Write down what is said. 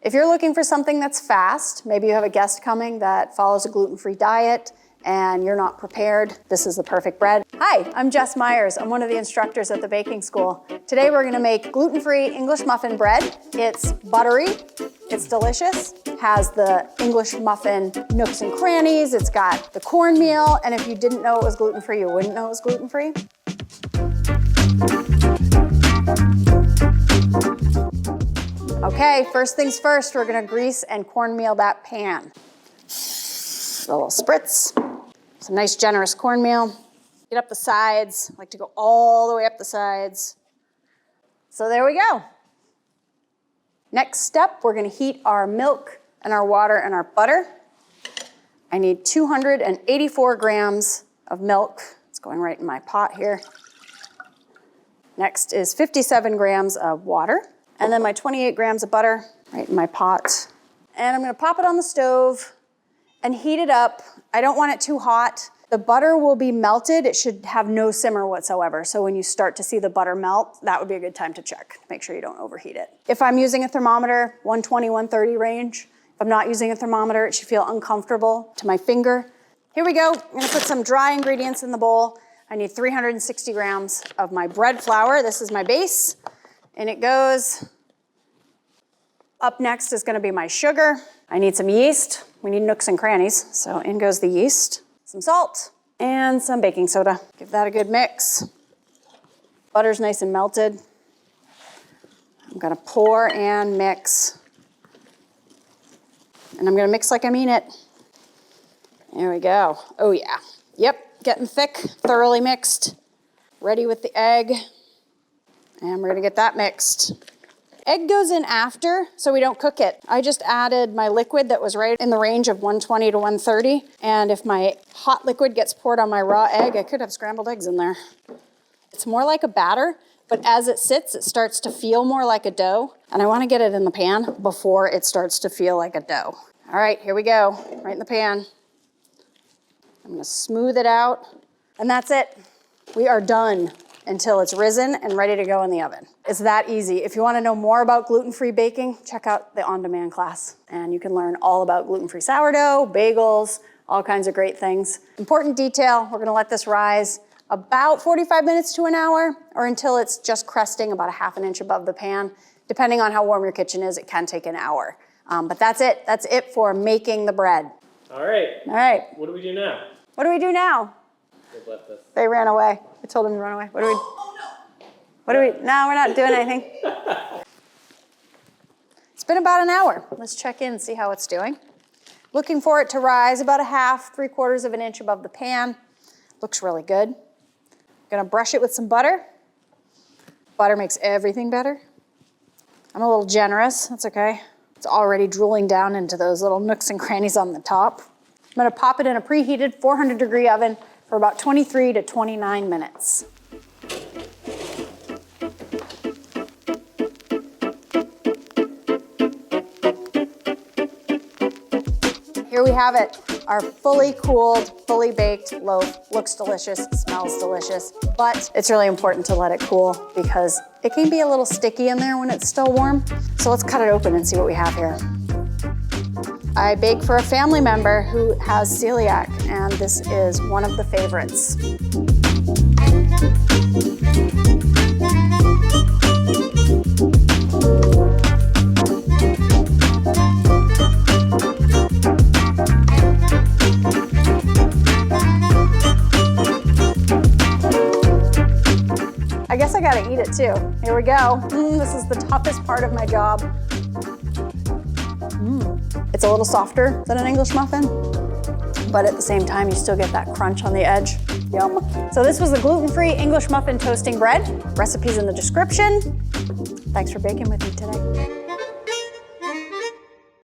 If you're looking for something that's fast, maybe you have a guest coming that follows a gluten-free diet and you're not prepared, this is the perfect bread. Hi, I'm Jess Meyers. I'm one of the instructors at the baking school. Today we're gonna make gluten-free English muffin bread. It's buttery, it's delicious, has the English muffin nooks and crannies, it's got the cornmeal, and if you didn't know it was gluten-free, you wouldn't know it was gluten-free. Okay, first things first, we're gonna grease and cornmeal that pan. A little spritz, some nice generous cornmeal. Get up the sides, I like to go all the way up the sides. So there we go. Next step, we're gonna heat our milk and our water and our butter. I need 284 grams of milk. It's going right in my pot here. Next is 57 grams of water. And then my 28 grams of butter right in my pot. And I'm gonna pop it on the stove and heat it up. I don't want it too hot. The butter will be melted. It should have no simmer whatsoever. So when you start to see the butter melt, that would be a good time to check. Make sure you don't overheat it. If I'm using a thermometer, 120, 130 range. If I'm not using a thermometer, it should feel uncomfortable to my finger. Here we go. I'm gonna put some dry ingredients in the bowl. I need 360 grams of my bread flour. This is my base. And it goes. Up next is gonna be my sugar. I need some yeast. We need nooks and crannies, so in goes the yeast. Some salt and some baking soda. Give that a good mix. Butter's nice and melted. I'm gonna pour and mix. And I'm gonna mix like I mean it. There we go. Oh yeah. Yep, getting thick, thoroughly mixed. Ready with the egg. And we're gonna get that mixed. Egg goes in after, so we don't cook it. I just added my liquid that was right in the range of 120 to 130. And if my hot liquid gets poured on my raw egg, I could have scrambled eggs in there. It's more like a batter, but as it sits, it starts to feel more like a dough. And I wanna get it in the pan before it starts to feel like a dough. All right, here we go, right in the pan. I'm gonna smooth it out, and that's it. We are done until it's risen and ready to go in the oven. It's that easy. If you want to know more about gluten-free baking, check out the on-demand class, and you can learn all about gluten-free sourdough, bagels, all kinds of great things. Important detail, we're gonna let this rise about 45 minutes to an hour, or until it's just cresting about a half an inch above the pan. Depending on how warm your kitchen is, it can take an hour. But that's it for making the bread. All right. All right. What do we do now? What do we do now? They've left us. They ran away. I told them to run away. What do we? What do we? No, we're not doing anything. It's been about an hour. Let's check in, see how it's doing. Looking for it to rise about a half, 3/4 of an inch above the pan. Looks really good. Gonna brush it with some butter. Butter makes everything better. I'm a little generous, that's okay. It's already drooling down into those little nooks and crannies on the top. I'm gonna pop it in a preheated 400-degree oven for about 23 to 29 minutes. Here we have it, our fully cooled, fully baked loaf. Looks delicious, smells delicious, but it's really important to let it cool because it can be a little sticky in there when it's still warm. So let's cut it open and see what we have here. I bake for a family member who has celiac, and this is one of the favorites. I guess I gotta eat it too. Here we go. This is the toughest part of my job. It's a little softer than an English muffin, but at the same time, you still get that crunch on the edge. Yum. So this was the gluten-free English muffin toasting bread. Recipe's in the description. Thanks for baking with me today.